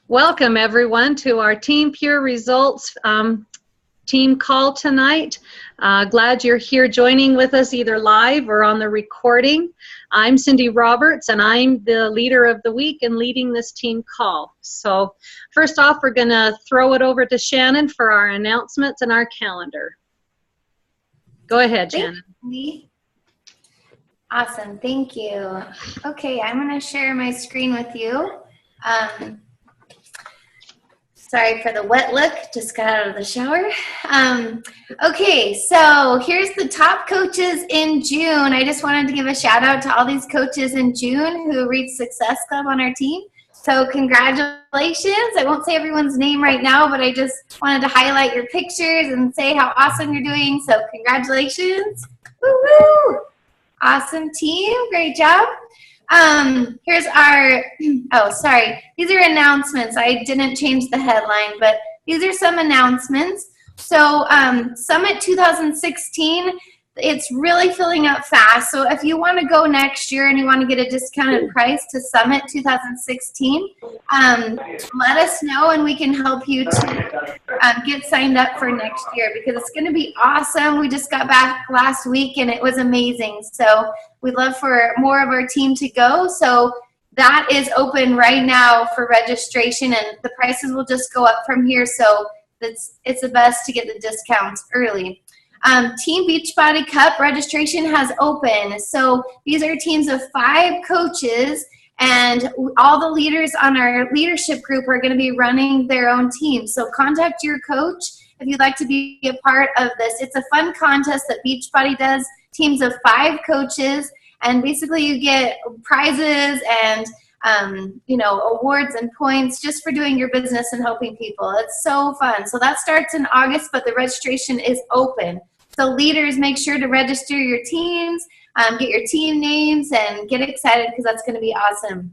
Welcome everyone to our Team Pure Results team call tonight. Glad you're here joining with us either live or on the recording. I'm Cindy Roberts and I'm the leader of the week and leading this team call. So first off, we're going to throw it over to Shannon for our announcements and our calendar. Go ahead, Shannon. Awesome, thank you. Okay, I'm going to share my screen with you. Sorry for the wet look, just got out of the shower. Okay, so here's the top coaches in June. I just wanted to give a shout out to all these coaches in June who reached Success Club on our team. So congratulations. I won't say everyone's name right now, but I just wanted to highlight your pictures and say how awesome you're doing. So congratulations. Woo-hoo! Awesome team, great job. Here's our, oh, sorry. These are announcements. I didn't change the headline, but these are some announcements. So Summit 2016, it's really filling up fast. So if you want to go next year and you want to get a discounted price to Summit 2016, let us know and we can help you to get signed up for next year because it's going to be awesome. We just got back last week and it was amazing. So we'd love for more of our team to go. So that is open right now for registration and the prices will just go up from here. So it's the best to get the discounts early. Team Beachbody Cup registration has opened. So these are teams of 5 coaches and all the leaders on our leadership group are going to be running their own team. So contact your coach if you'd like to be a part of this. It's a fun contest that Beachbody does, teams of 5 coaches, and basically you get prizes and you know, awards and points just for doing your business and helping people. It's so fun. So that starts in August, but the registration is open. So leaders, make sure to register your teams, get your team names, and get excited because that's going to be awesome.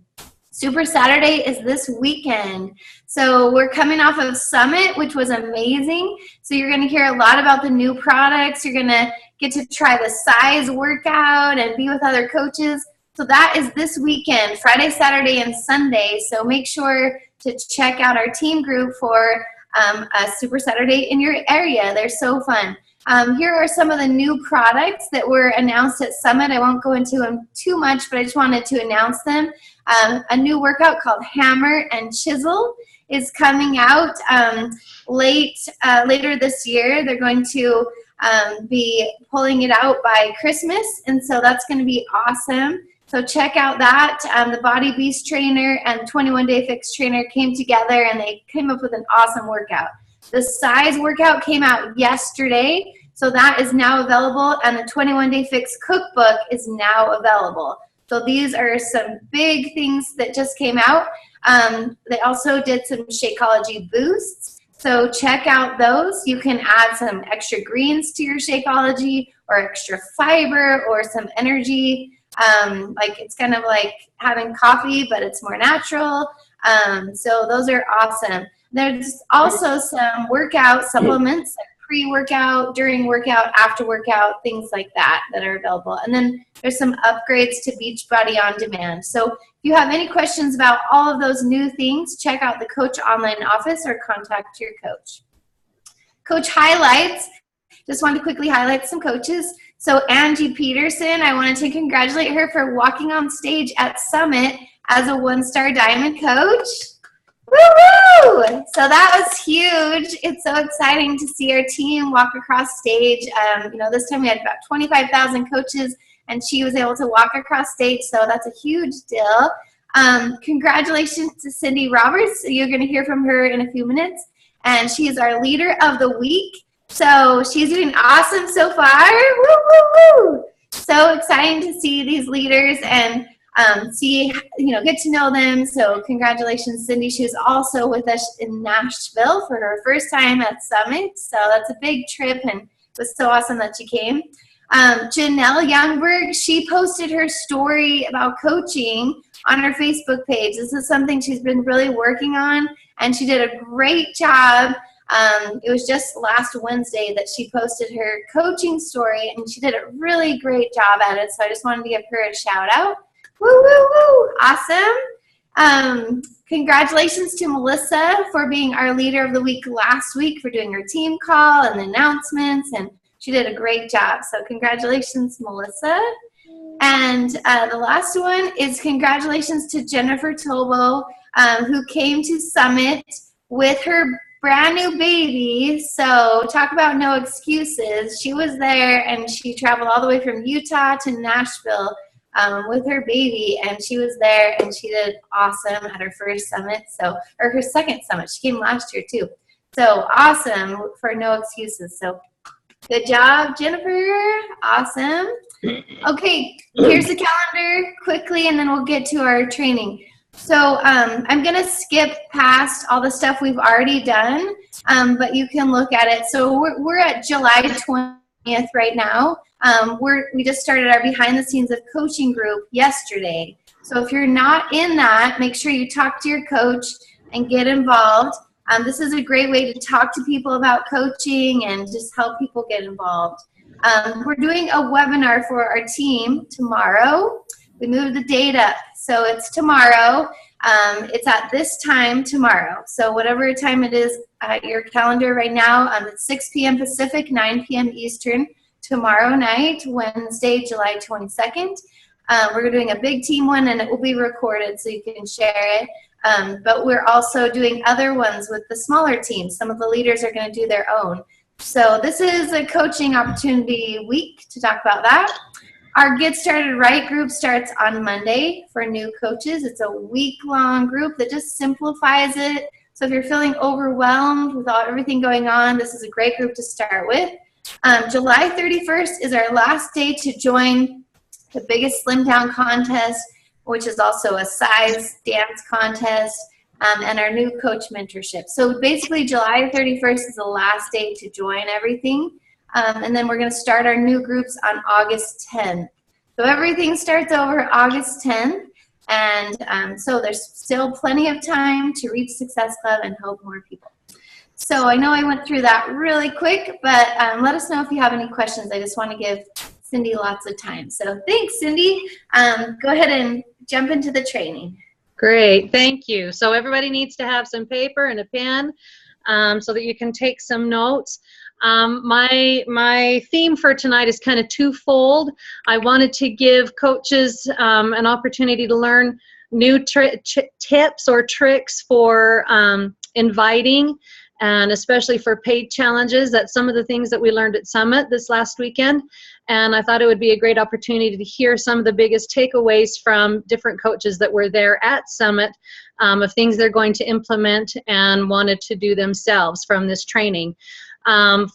Super Saturday is this weekend. So we're coming off of Summit, which was amazing. So you're going to hear a lot about the new products. You're going to get to try the size workout and be with other coaches. So that is this weekend, Friday, Saturday, and Sunday. So make sure to check out our team group for a Super Saturday in your area. They're so fun. Here are some of the new products that were announced at Summit. I won't go into them too much, but I just wanted to announce them. A new workout called Hammer and Chisel is coming out later this year. They're going to be pulling it out by Christmas, and so that's going to be awesome. So check out that. The Body Beast trainer and 21 Day Fix trainer came together and they came up with an awesome workout. The size workout came out yesterday, so that is now available, and the 21 Day Fix cookbook is now available. So these are some big things that just came out. They also did some Shakeology boosts, so check out those. You can add some extra greens to your Shakeology or extra fiber or some energy. Like it's kind of like having coffee, but it's more natural. So those are awesome. There's also some workout supplements, like pre-workout, during workout, after workout, things like that that are available. And then there's some upgrades to Beachbody On Demand. So if you have any questions about all of those new things, check out the Coach Online office or contact your coach. Coach highlights. Just wanted to quickly highlight some coaches. So Angie Peterson, I wanted to congratulate her for walking on stage at Summit as a 1-star diamond coach. Woo-hoo! So that was huge. It's so exciting to see our team walk across stage. You know, this time we had about 25,000 coaches, and she was able to walk across stage, so that's a huge deal. Congratulations to Cindy Roberts. You're going to hear from her in a few minutes, and she is our leader of the week. So she's doing awesome so far. Woo, woo, woo. So exciting to see these leaders and see, you know, get to know them. So congratulations, Cindy. She was also with us in Nashville for her first time at Summit. So that's a big trip, and it was so awesome that she came. Janelle Youngberg, she posted her story about coaching on her Facebook page. This is something she's been really working on, and she did a great job. It was just last Wednesday that she posted her coaching story, and she did a really great job at it. So I just wanted to give her a shout out. Woo, woo, woo. Awesome. Congratulations to Melissa for being our leader of the week last week, for doing her team call and the announcements, and she did a great job. So congratulations, Melissa. And the last one is congratulations to Jennifer Tolbo, who came to Summit with her brand new baby. So talk about no excuses. She was there, and she traveled all the way from Utah to Nashville with her baby, and she was there, and she did awesome at her first summit, or her second summit. She came last year too. So awesome for no excuses. So good job, Jennifer. Awesome. Okay, here's the calendar quickly, and then we'll get to our training. So I'm going to skip past all the stuff we've already done, but you can look at it. So we're at July 20th right now. We just started our behind the scenes of coaching group yesterday. So if you're not in that, make sure you talk to your coach and get involved. This is a great way to talk to people about coaching and just help people get involved. We're doing a webinar for our team tomorrow. We moved the date up, so it's tomorrow. It's at this time tomorrow. So whatever time it is at your calendar right now, it's 6 p.m. Pacific, 9 p.m. Eastern, tomorrow night, Wednesday, July 22nd. We're doing a big team one, and it will be recorded so you can share it. But we're also doing other ones with the smaller teams. Some of the leaders are going to do their own. So this is a coaching opportunity week to talk about that. Our Get Started Right group starts on Monday for new coaches. It's a week-long group that just simplifies it. So if you're feeling overwhelmed with everything going on, this is a great group to start with. July 31st is our last day to join the biggest Slim Down contest, which is also a size dance contest, and our new coach mentorship. So basically July 31st is the last day to join everything. And then we're going to start our new groups on August 10th. So everything starts over August 10th. And so there's still plenty of time to reach Success Club and help more people. So I know I went through that really quick, but let us know if you have any questions. I just want to give Cindy lots of time. So thanks, Cindy. Go ahead and jump into the training. Great, thank you. So everybody needs to have some paper and a pen so that you can take some notes. My theme for tonight is kind of twofold. I wanted to give coaches an opportunity to learn new tips or tricks for inviting, and especially for paid challenges. That's some of the things that we learned at Summit this last weekend. And I thought it would be a great opportunity to hear some of the biggest takeaways from different coaches that were there at Summit, of things they're going to implement and wanted to do themselves from this training.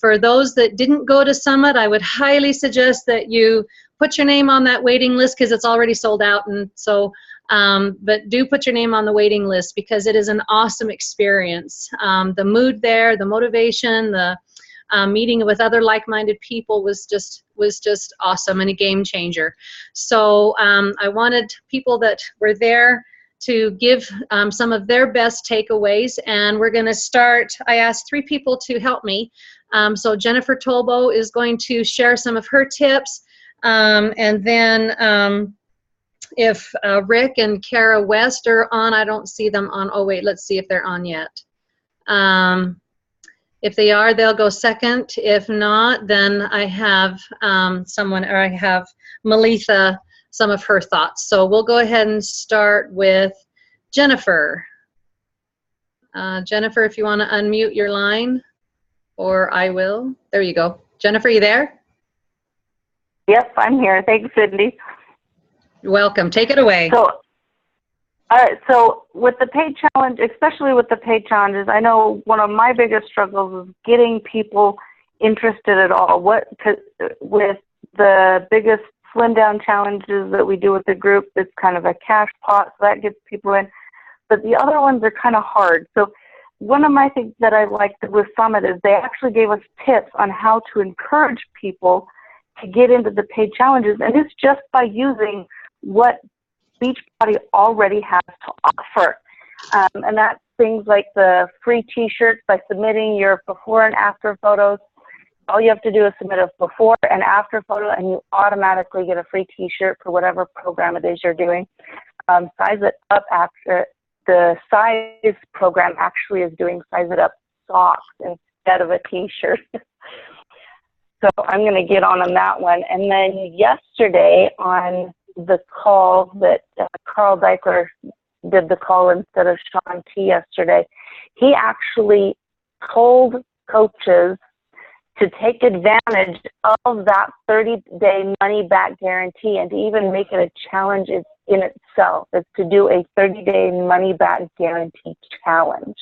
For those that didn't go to Summit, I would highly suggest that you put your name on that waiting list, because it's already sold out. And so, but do put your name on the waiting list, because it is an awesome experience. The mood there, the motivation, the meeting with other like-minded people was just awesome and a game changer. So I wanted people that were there to give some of their best takeaways, and we're going to start. I asked 3 people to help me. So Jennifer Tolbo is going to share some of her tips, and then if Rick and Kara West are on, I don't see them on. Oh wait, let's see if they're on yet. If they are, they'll go second. If not, then I have I have Melitha, some of her thoughts. So we'll go ahead and start with Jennifer. Jennifer, if you want to unmute your line, or I will. There you go. Jennifer, you there? Yep, I'm here. Thanks, Cindy. You're welcome. Take it away. So, all right, so with the paid challenge, especially with the paid challenges, I know one of my biggest struggles is getting people interested at all. With the biggest slim down challenges that we do with the group, it's kind of a cash pot, so that gets people in. But the other ones are kind of hard. So one of my things that I liked with Summit is they actually gave us tips on how to encourage people to get into the paid challenges, and it's just by using what Beachbody already has to offer. And that's things like the free t-shirts by submitting your before and after photos. All you have to do is submit a before and after photo, and you automatically get a free t-shirt for whatever program it is you're doing. Size it up after the size program actually is doing size it up socks instead of a t-shirt. So I'm going to get on that one. And then yesterday on the call that Carl Deichler did the call instead of Sean T yesterday, he actually told coaches to take advantage of that 30-day money-back guarantee and to even make it a challenge in itself. It's to do a 30-day money-back guarantee challenge.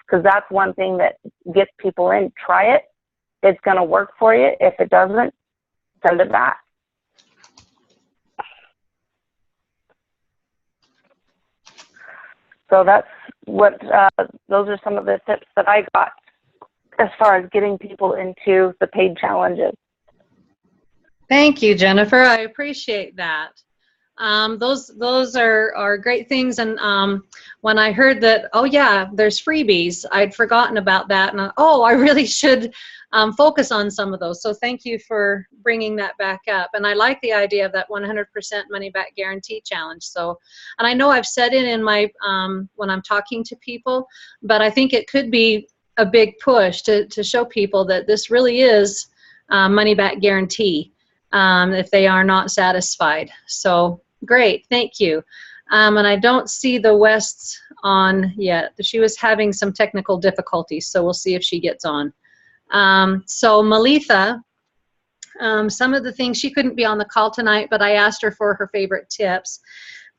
Because that's one thing that gets people in. Try it. It's going to work for you. If it doesn't, send it back. So that's what, those are some of the tips that I got as far as getting people into the paid challenges. Thank you, Jennifer. I appreciate that. Those are great things. And when I heard that, oh yeah, there's freebies, I'd forgotten about that. And I really should focus on some of those. So thank you for bringing that back up. And I like the idea of that 100% money back guarantee challenge. So, and I know I've said it in my, when I'm talking to people, but I think it could be a big push to show people that this really is money back guarantee if they are not satisfied. So great, thank you. And I don't see the Wests on yet. She was having some technical difficulties, so we'll see if she gets on. So Melitha, some of the things, she couldn't be on the call tonight, but I asked her for her favorite tips.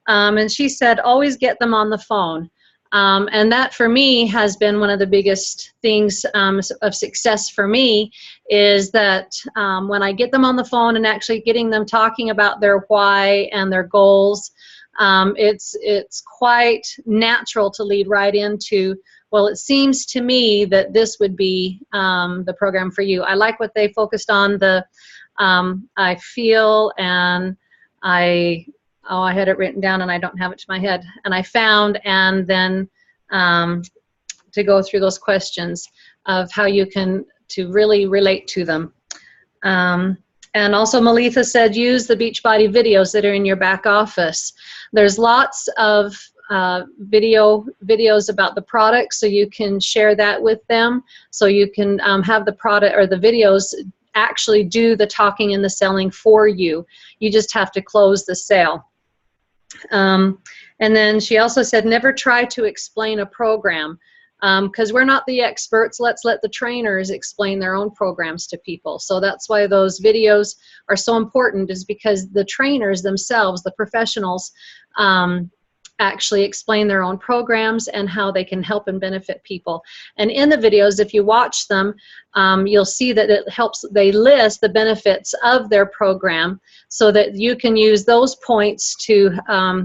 And she said, always get them on the phone. And that for me has been one of the biggest things of success for me, is that when I get them on the phone and actually getting them talking about their why and their goals, it's quite natural to lead right into, well, it seems to me that this would be the program for you. I like what they focused on, the I feel, and I had it written down and I don't have it to my head, and I found, and then to go through those questions of how you can to really relate to them. And also Melitha said, use the Beachbody videos that are in your back office. There's lots of videos about the product, so you can share that with them. So you can have the product or the videos actually do the talking and the selling for you. You just have to close the sale. And then she also said, never try to explain a program, because we're not the experts. Let's let the trainers explain their own programs to people. So that's why those videos are so important, is because the trainers themselves, the professionals, actually explain their own programs and how they can help and benefit people. And in the videos, if you watch them, you'll see that it helps, they list the benefits of their program so that you can use those points to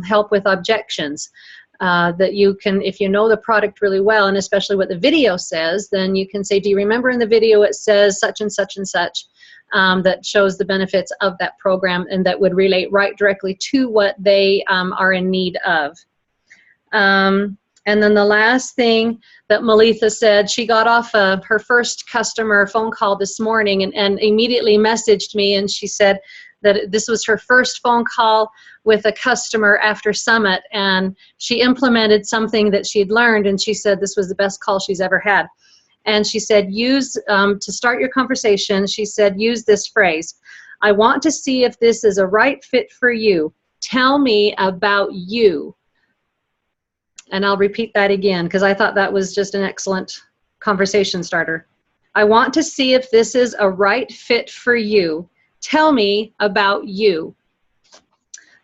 help with objections. That you can, if you know the product really well, and especially what the video says, then you can say, do you remember in the video it says such and such and such, that shows the benefits of that program and that would relate right directly to what they are in need of. And then the last thing that Melitha said, she got off her first customer phone call this morning and immediately messaged me, and she said that this was her first phone call with a customer after Summit, and she implemented something that she'd learned, and she said this was the best call she's ever had. And she said, use, to start your conversation, she said, use this phrase: I want to see if this is a right fit for you. Tell me about you. And I'll repeat that again, because I thought that was just an excellent conversation starter. I want to see if this is a right fit for you. Tell me about you.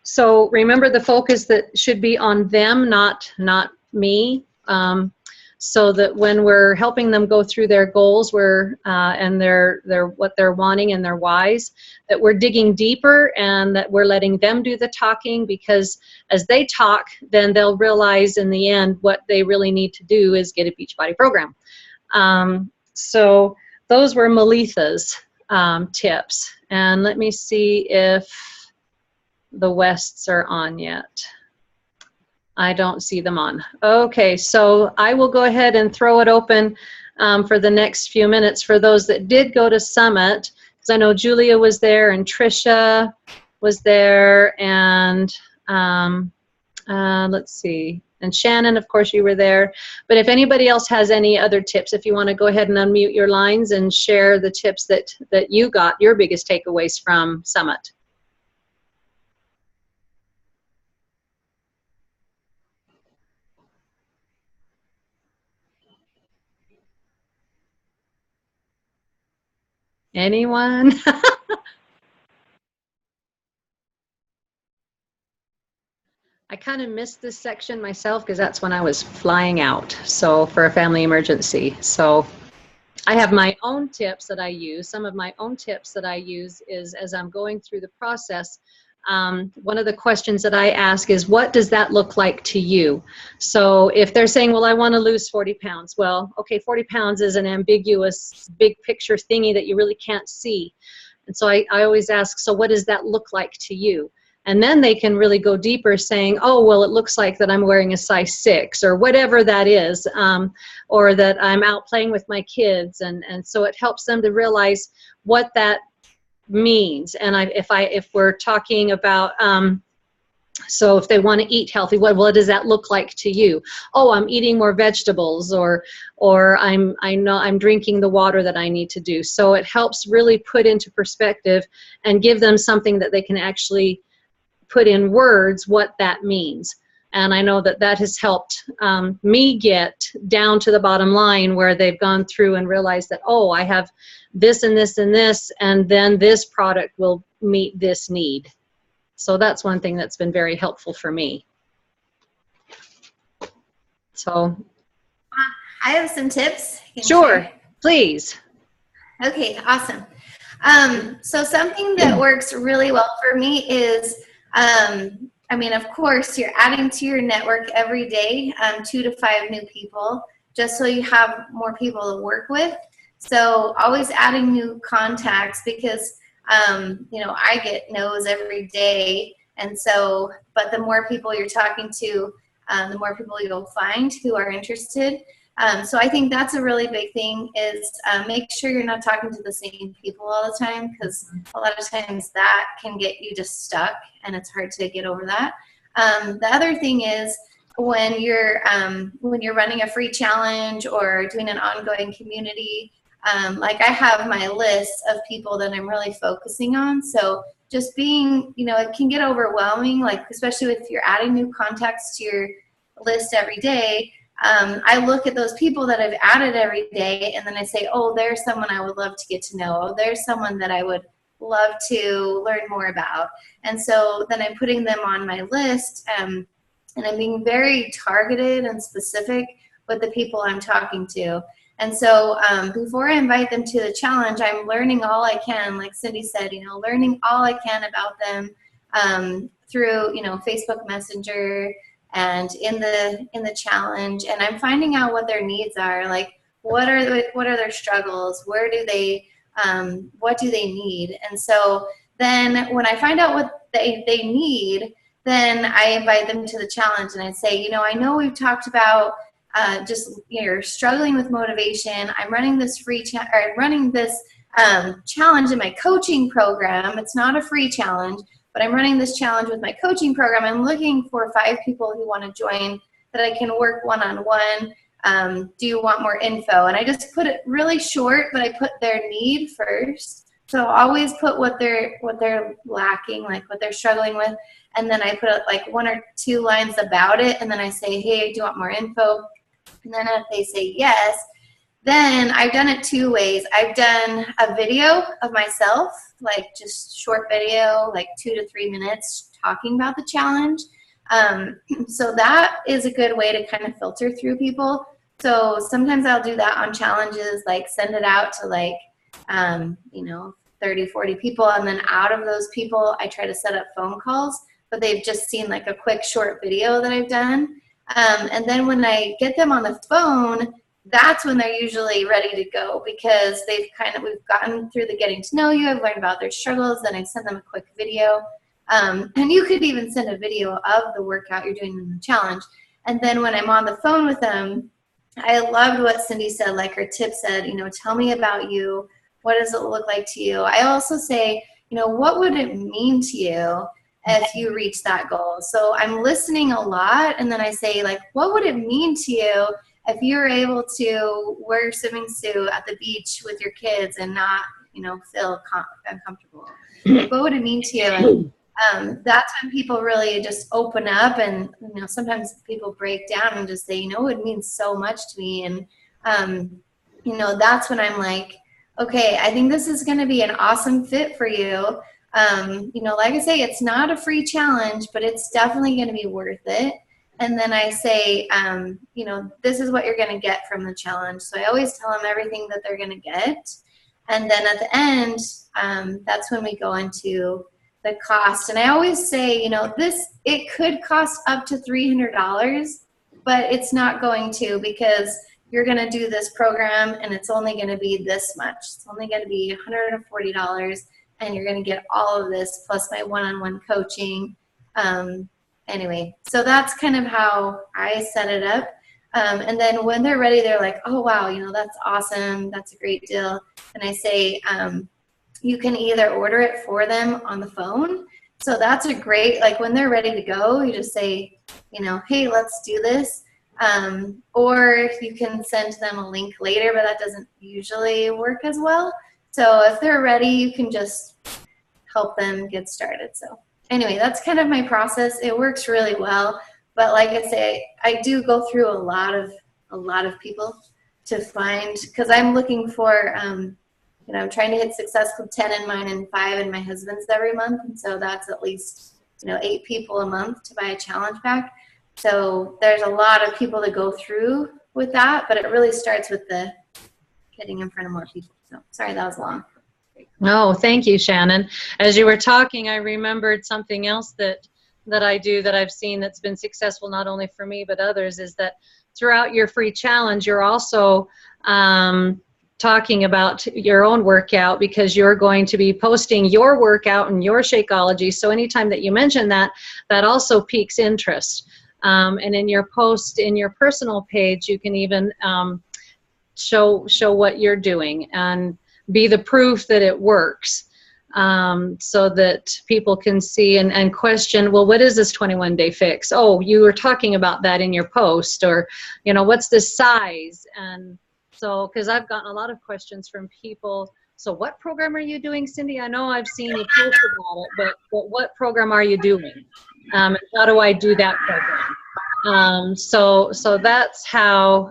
So remember, the focus that should be on them, not me. So that when we're helping them go through their goals, and their what they're wanting and their whys, that we're digging deeper and that we're letting them do the talking, because as they talk, then they'll realize in the end what they really need to do is get a Beachbody program. So those were Melitha's tips. And let me see if the Wests are on yet. I don't see them on. Okay, so I will go ahead and throw it open for the next few minutes for those that did go to Summit, because I know Julia was there and Trisha was there, and let's see, And Shannon, of course, you were there. But if anybody else has any other tips, if you want to go ahead and unmute your lines and share the tips that you got, your biggest takeaways from Summit. Anyone? I kind of missed this section myself because that's when I was flying out, so for a family emergency. So I have my own tips that I use. Some of my own tips that I use is as I'm going through the process, one of the questions that I ask is, what does that look like to you? So if they're saying, well, I want to lose 40 pounds. Well, okay, 40 pounds is an ambiguous big picture thingy that you really can't see. And so I always ask, so what does that look like to you? And then they can really go deeper saying, oh, well, it looks like that I'm wearing a size 6 or whatever that is, or that I'm out playing with my kids. And so it helps them to realize what that means. And if we're talking about, so if they want to eat healthy, what does that look like to you? Oh, I'm eating more vegetables, or I know I'm drinking the water that I need to do. So it helps really put into perspective and give them something that they can actually put in words what that means. And I know that has helped me get down to the bottom line where they've gone through and realized that, oh, I have this and this and this, and then this product will meet this need. So that's one thing that's been very helpful for me. So I have some tips. Sure, please. Okay, awesome. So something that works really well for me is, I mean, of course, you're adding to your network every day, 2 to 5 new people, just so you have more people to work with. So always adding new contacts, because, you know, I get no's every day. And so, but the more people you're talking to, the more people you'll find who are interested. So I think that's a really big thing is make sure you're not talking to the same people all the time, because a lot of times that can get you just stuck and it's hard to get over that. The other thing is when you're running a free challenge or doing an ongoing community, like I have my list of people that I'm really focusing on. So just being, you know, it can get overwhelming, like especially if you're adding new contacts to your list every day. I look at those people that I've added every day, and then I say, oh, there's someone I would love to get to know. Oh, there's someone that I would love to learn more about. And so then I'm putting them on my list, and I'm being very targeted and specific with the people I'm talking to. And so before I invite them to the challenge, I'm learning all I can, like Cindy said, you know, learning all I can about them through, you know, Facebook Messenger, and in the challenge, and I'm finding out what their needs are, like what are their struggles, what do they need. And so then when I find out what they need, then I invite them to the challenge, and I say, you know, I know we've talked about just you're struggling with motivation. I'm running this challenge in my coaching program. It's not a free challenge, but I'm running this challenge with my coaching program. I'm looking for 5 people who want to join that I can work one-on-one. Do you want more info? And I just put it really short, but I put their need first. So I'll always put what they're lacking, like what they're struggling with. And then I put like 1 or 2 lines about it. And then I say, hey, do you want more info? And then if they say yes, then I've done it 2 ways. I've done a video of myself, like just short video, like 2 to 3 minutes talking about the challenge. So that is a good way to kind of filter through people. So sometimes I'll do that on challenges, like send it out to like, you know, 30, 40 people. And then out of those people, I try to set up phone calls, but they've just seen like a quick short video that I've done. And then when I get them on the phone, that's when they're usually ready to go, because we've gotten through the getting to know you. I've learned about their struggles. Then I send them a quick video. And you could even send a video of the workout you're doing in the challenge. And then when I'm on the phone with them, I loved what Cindy said, like her tip said, you know, tell me about you. What does it look like to you? I also say, you know, what would it mean to you? if you reach that goal. So I'm listening a lot, and then I say, like, what would it mean to you if you were able to wear a swimming suit at the beach with your kids and not, feel uncomfortable? Like, what would it mean to you? And that's when people really just open up, and sometimes people break down and just say, it means so much to me. And that's when I'm like, okay, I think this is going to be an awesome fit for you. Like I say, it's not a free challenge, but it's definitely going to be worth it. And then I say, this is what you're going to get from the challenge. So I always tell them everything that they're going to get. And then at the end, that's when we go into the cost. And I always say, it could cost up to $300, but it's not going to, because you're going to do this program and it's only going to be this much. It's only going to be $140, and you're going to get all of this plus my one-on-one coaching. Anyway, so that's kind of how I set it up. And then when they're ready, they're like, oh, wow, that's awesome. That's a great deal. And I say, you can either order it for them on the phone. So that's a great, like, when they're ready to go, you just say, hey, let's do this. Or you can send them a link later, but that doesn't usually work as well. So if they're ready, you can just help them get started. So anyway, that's kind of my process. It works really well. But like I say, I do go through a lot of people to find, because I'm looking for, I'm trying to hit successful 10 in mine and 5 in my husband's every month. And so that's at least, 8 people a month to buy a challenge pack. So there's a lot of people that go through with that, but it really starts with the getting in front of more people. So sorry, that was long. Oh, thank you, Shannon. As you were talking, I remembered something else that I do that I've seen that's been successful not only for me but others, is that throughout your free challenge, you're also talking about your own workout, because you're going to be posting your workout and your Shakeology. So anytime that you mention that, that also piques interest. And in your post, in your personal page, you can even show what you're doing and be the proof that it works, so that people can see and question, well, what is this 21-day fix? Oh, you were talking about that in your post, or, what's this size? And so, because I've gotten a lot of questions from people, so what program are you doing, Cindy? I know I've seen you post about it, but what program are you doing? And how do I do that program? So that's how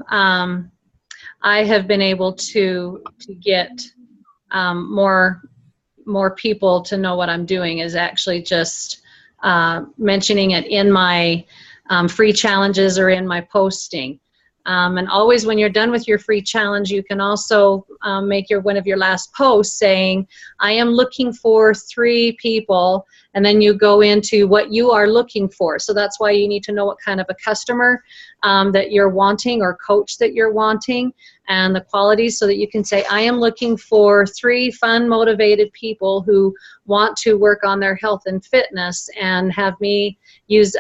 I have been able to get more people to know what I'm doing, is actually just mentioning it in my free challenges or in my posting. And always when you're done with your free challenge, you can also make one of your last posts saying, I am looking for 3 people, and then you go into what you are looking for. So that's why you need to know what kind of a customer that you're wanting, or coach that you're wanting, and the qualities, so that you can say, I am looking for 3 fun, motivated people who want to work on their health and fitness, and have me use,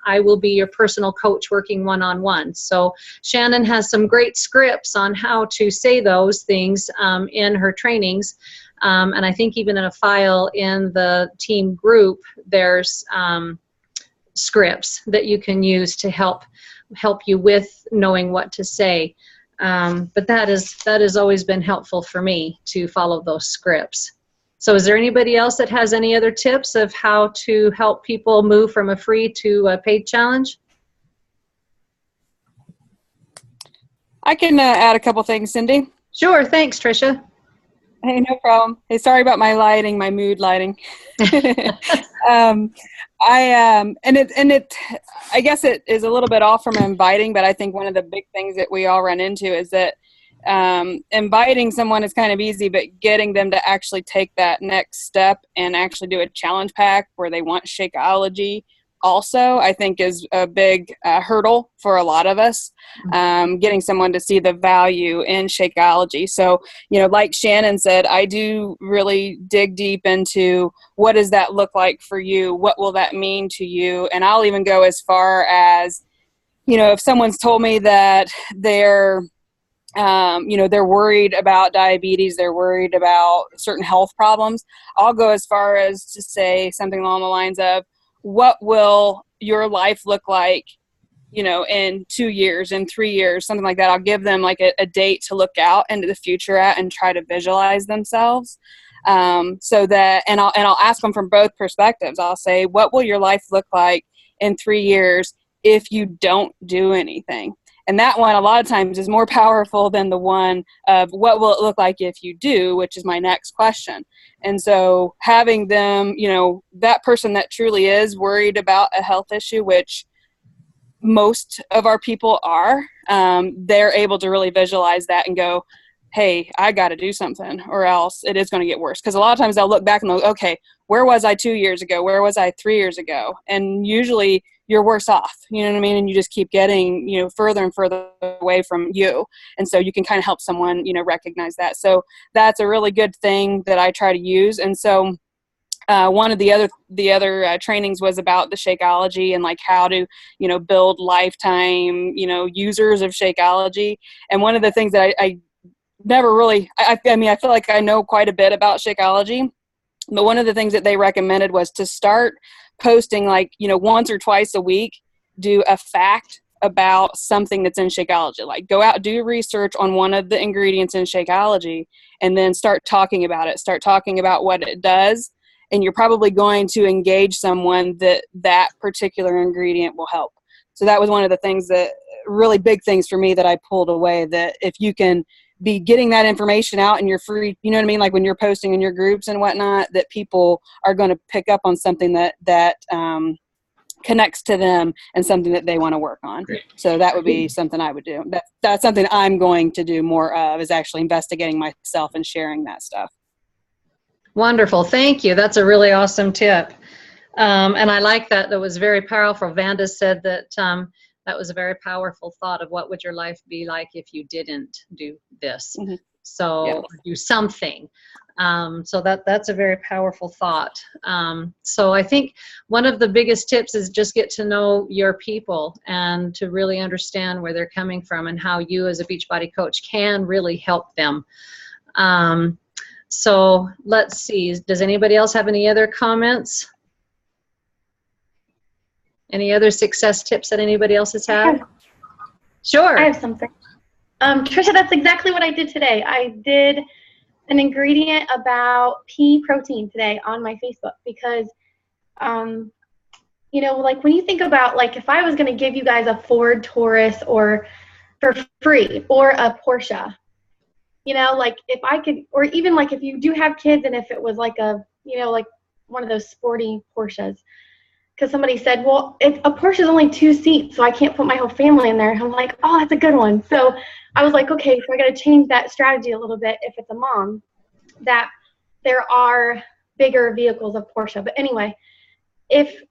I will be your personal coach working one-on-one. So Shannon has some great scripts on how to say those things in her trainings. And I think even in a file in the team group, there's scripts that you can use to help you with knowing what to say. But that has always been helpful for me, to follow those scripts. So is there anybody else that has any other tips of how to help people move from a free to a paid challenge? I can add a couple things, Cindy. Sure, thanks, Tricia. Hey, no problem. Hey, sorry about my lighting, my mood lighting. I guess it is a little bit off from inviting, but I think one of the big things that we all run into is that inviting someone is kind of easy, but getting them to actually take that next step and actually do a challenge pack where they want Shakeology also, I think is a big hurdle for a lot of us, getting someone to see the value in Shakeology. So, like Shannon said, I do really dig deep into what does that look like for you? What will that mean to you? And I'll even go as far as, if someone's told me that they're they're worried about diabetes, they're worried about certain health problems, I'll go as far as to say something along the lines of, what will your life look like, in 2 years, in 3 years, something like that. I'll give them like a date to look out into the future at and try to visualize themselves. So that, and I'll ask them from both perspectives. I'll say, what will your life look like in 3 years if you don't do anything? And that one, a lot of times, is more powerful than the one of what will it look like if you do, which is my next question. And so having them, that person that truly is worried about a health issue, which most of our people are, they're able to really visualize that and go, hey, I got to do something or else it is going to get worse. Because a lot of times they'll look back and go, okay, where was I 2 years ago? Where was I 3 years ago? And usually you're worse off, you know what I mean? And you just keep getting, further and further away from you. And so you can kind of help someone, recognize that. So that's a really good thing that I try to use. And so one of the other trainings was about the Shakeology and like how to, build lifetime, users of Shakeology. And one of the things that I never really, I feel like I know quite a bit about Shakeology, but one of the things that they recommended was to start posting like, once or twice a week, do a fact about something that's in Shakeology. Like go out, do research on one of the ingredients in Shakeology, and then start talking about it. Start talking about what it does. And you're probably going to engage someone that particular ingredient will help. So that was one of the things that really big things for me that I pulled away, that if you can be getting that information out and you're free, you know what I mean? Like when you're posting in your groups and whatnot, that people are going to pick up on something that connects to them and something that they want to work on. Great. So that would be something I would do. That's something I'm going to do more of, is actually investigating myself and sharing that stuff. Wonderful. Thank you. That's a really awesome tip. And I like that. That was very powerful. Vanda said that that was a very powerful thought of what would your life be like if you didn't do this. Mm-hmm. So yeah. Do something. So that's a very powerful thought. So I think one of the biggest tips is just get to know your people and to really understand where they're coming from and how you as a Beachbody coach can really help them. So let's see, does anybody else have any other comments? Any other success tips that anybody else has had? Sure. I have something. Trisha, that's exactly what I did today. I did an ingredient about pea protein today on my Facebook because, like when you think about, like if I was going to give you guys a Ford Taurus or for free or a Porsche, like if I could, or even like if you do have kids and if it was like a, like one of those sporty Porsches, because somebody said, well, a Porsche is only 2 seats, so I can't put my whole family in there. I'm like, oh, that's a good one. So I was like, okay, so I got to change that strategy a little bit if it's a mom, that there are bigger vehicles of Porsche. But anyway, if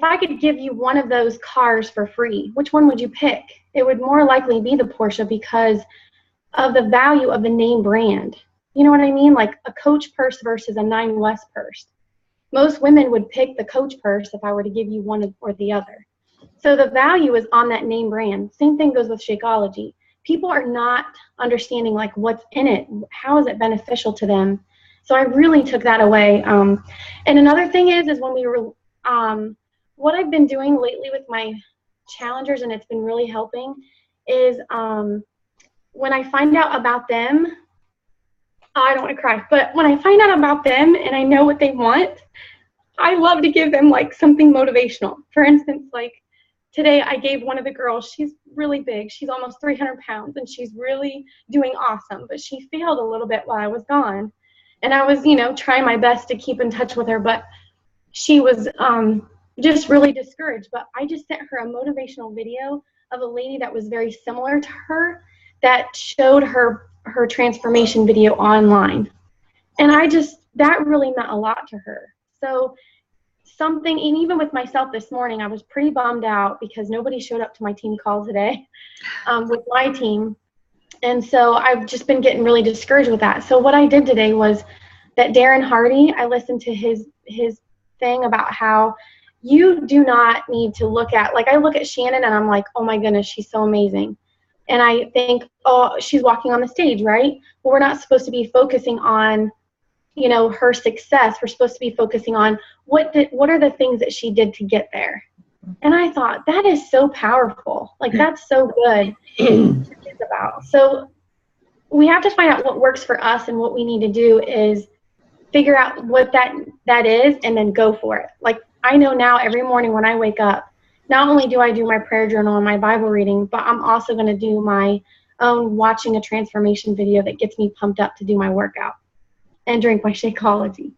I could give you one of those cars for free, which one would you pick? It would more likely be the Porsche because of the value of the name brand. You know what I mean? Like a Coach purse versus a 9 West purse. Most women would pick the Coach purse if I were to give you one or the other. So the value is on that name brand. Same thing goes with Shakeology. People are not understanding like what's in it. How is it beneficial to them? So I really took that away. And another thing is when we were, what I've been doing lately with my challengers, and it's been really helping, is when I find out about them, I don't want to cry, but when I find out about them and I know what they want, I love to give them like something motivational. For instance, like today I gave one of the girls, she's really big, she's almost 300 pounds, and she's really doing awesome, but she failed a little bit while I was gone. And I was, trying my best to keep in touch with her, but she was just really discouraged. But I just sent her a motivational video of a lady that was very similar to her that showed her transformation video online. And that really meant a lot to her. So and even with myself this morning, I was pretty bummed out because nobody showed up to my team call today with my team. And so I've just been getting really discouraged with that. So what I did today was that Darren Hardy, I listened to his thing about how you do not need to look at, like I look at Shannon and I'm like, oh my goodness, she's so amazing. And I think, oh, she's walking on the stage, right? Well, we're not supposed to be focusing on, you know, her success. We're supposed to be focusing on what are the things that she did to get there. And I thought, that is so powerful. Like, that's so good to think about. So we have to find out what works for us, and what we need to do is figure out what that is and then go for it. Like, I know now every morning when I wake up, not only do I do my prayer journal and my Bible reading, but I'm also going to do my own watching a transformation video that gets me pumped up to do my workout and drink my Shakeology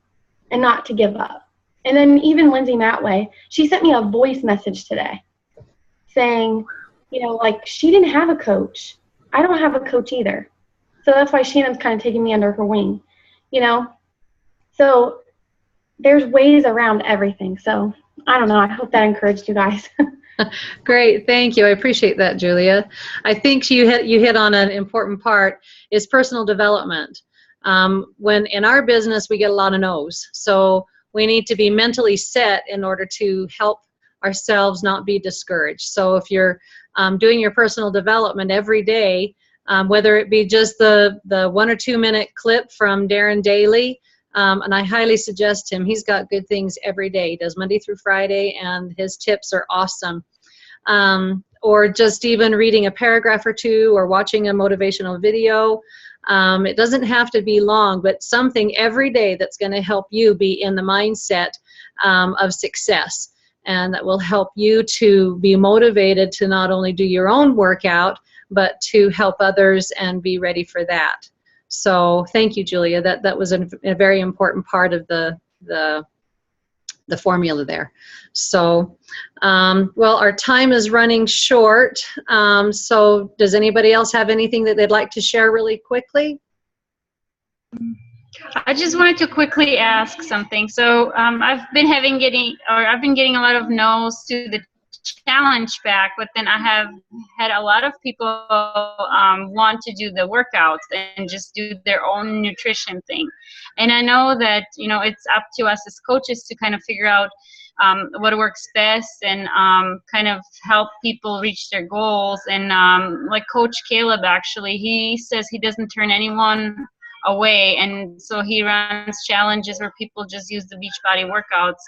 and not to give up. And then even Lindsay Matway, she sent me a voice message today saying, you know, like, she didn't have a coach. I don't have a coach either. So that's why Shannon's kind of taking me under her wing, you know. So there's ways around everything. So I don't know. I hope that encouraged you guys. Great, thank you. I appreciate that, Julia. I think you hit on an important part, is personal development. When in our business we get a lot of no's, so we need to be mentally set in order to help ourselves not be discouraged. So if you're doing your personal development every day, whether it be just the 1 or 2 minute clip from Darren Daly, and I highly suggest him. He's got good things every day. He does Monday through Friday, and his tips are awesome. Or just even reading a paragraph or two, or watching a motivational video. It doesn't have to be long, but something every day that's going to help you be in the mindset of success, and that will help you to be motivated to not only do your own workout, but to help others and be ready for that. So thank you, Julia. That was a very important part of the formula there. So, well, our time is running short. So does anybody else have anything that they'd like to share really quickly? I just wanted to quickly ask something. So I've been getting a lot of no's to the challenge pack, but then I have had a lot of people want to do the workouts and just do their own nutrition thing. And I know that, you know, it's up to us as coaches to kind of figure out what works best and kind of help people reach their goals. And like Coach Caleb, actually, he says he doesn't turn anyone away, and so he runs challenges where people just use the Beachbody workouts.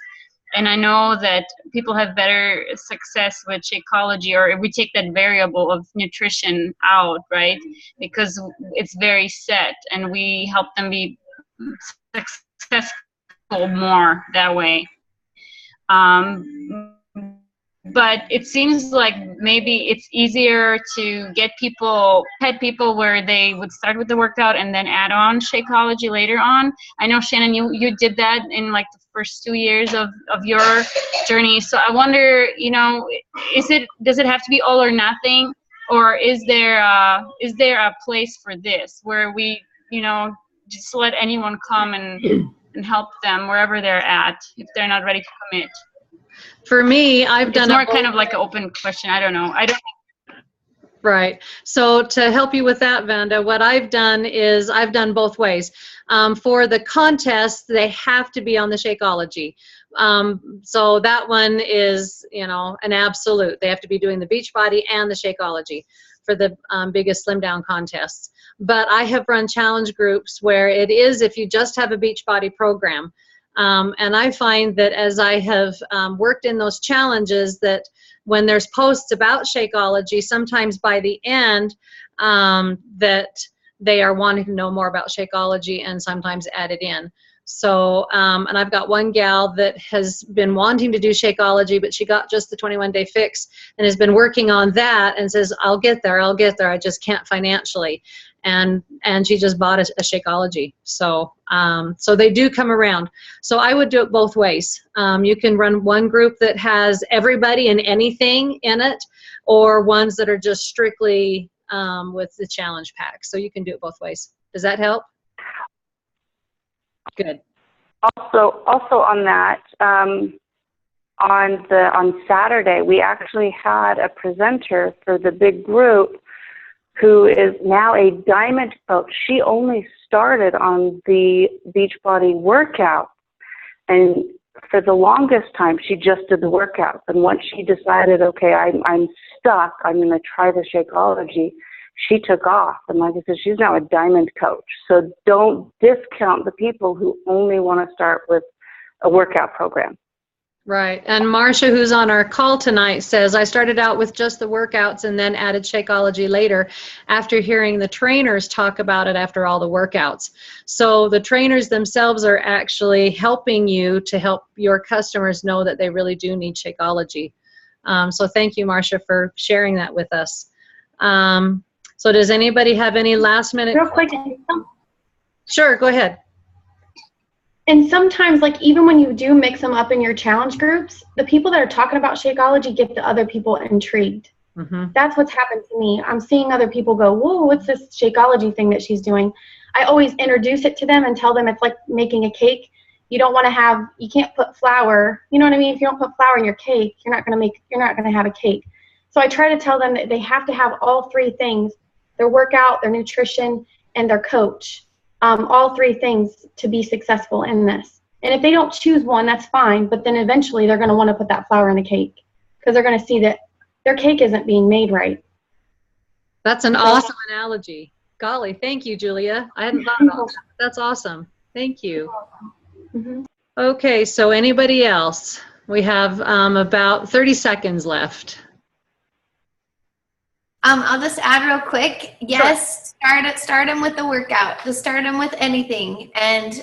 And I know that people have better success with Shakeology, or if we take that variable of nutrition out, right? Because it's very set, and we help them be successful more that way. But it seems like maybe it's easier to get people where they would start with the workout and then add on Shakeology later on. I know, Shannon, you did that in like the first 2 years of your journey. So I wonder, you know, does it have to be all or nothing, or is there a place for this where we, you know, just let anyone come and help them wherever they're at if they're not ready to commit? For me, I've done it's more kind of like an open question. I don't know. Right. So to help you with that, Vanda, what I've done is I've done both ways. For the contest, they have to be on the Shakeology. So that one is, you know, an absolute. They have to be doing the Beachbody and the Shakeology for the biggest slim down contests. But I have run challenge groups where it is if you just have a Beachbody program. And I find that as I have worked in those challenges, that when there's posts about Shakeology, sometimes by the end that they are wanting to know more about Shakeology and sometimes add it in. So, and I've got one gal that has been wanting to do Shakeology, but she got just the 21-day fix and has been working on that and says, I'll get there, I just can't financially. And she just bought a Shakeology. So, so they do come around. So I would do it both ways. You can run one group that has everybody and anything in it, or ones that are just strictly with the challenge pack. So you can do it both ways. Does that help? Good. Also on that, on Saturday, we actually had a presenter for the big group who is now a diamond coach. She only started on the Beachbody workout, and for the longest time, she just did the workouts. And once she decided, okay, I'm stuck, I'm going to try the Shakeology, she took off. And like I said, she's now a diamond coach. So don't discount the people who only want to start with a workout program. Right. And Marcia, who's on our call tonight, says, I started out with just the workouts and then added Shakeology later after hearing the trainers talk about it after all the workouts. So the trainers themselves are actually helping you to help your customers know that they really do need Shakeology. So thank you, Marcia, for sharing that with us. So does anybody have any last minute? Real quick. Sure, go ahead. And sometimes, like, even when you do mix them up in your challenge groups, the people that are talking about Shakeology get the other people intrigued. Mm-hmm. That's what's happened to me. I'm seeing other people go, whoa, what's this Shakeology thing that she's doing? I always introduce it to them and tell them it's like making a cake. You don't want to have, you can't put flour, you know what I mean? If you don't put flour in your cake, you're not going to have a cake. So I try to tell them that they have to have all three things: their workout, their nutrition, and their coach. All three things to be successful in this. And if they don't choose one, that's fine, but then eventually they're going to want to put that flour in the cake because they're going to see that their cake isn't being made right. That's an awesome analogy. Golly, thank you, Julia. I hadn't thought about that. That's awesome. Thank you. Mm-hmm. Okay, so anybody else? We have about 30 seconds left. I'll just add real quick. Yes, start them with the workout. Just start them with anything, and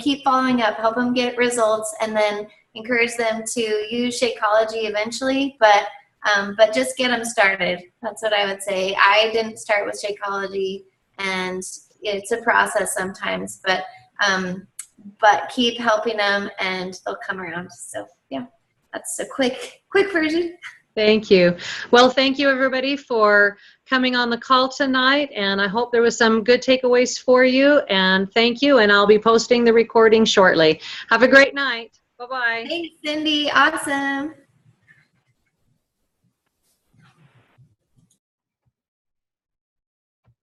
keep following up. Help them get results, and then encourage them to use Shakeology eventually. But just get them started. That's what I would say. I didn't start with Shakeology, and it's a process sometimes. But keep helping them, and they'll come around. So yeah, that's a quick version. Thank you. Well, thank you, everybody, for coming on the call tonight, and I hope there was some good takeaways for you, and thank you, and I'll be posting the recording shortly. Have a great night. Bye-bye. Thanks, Cindy. Awesome.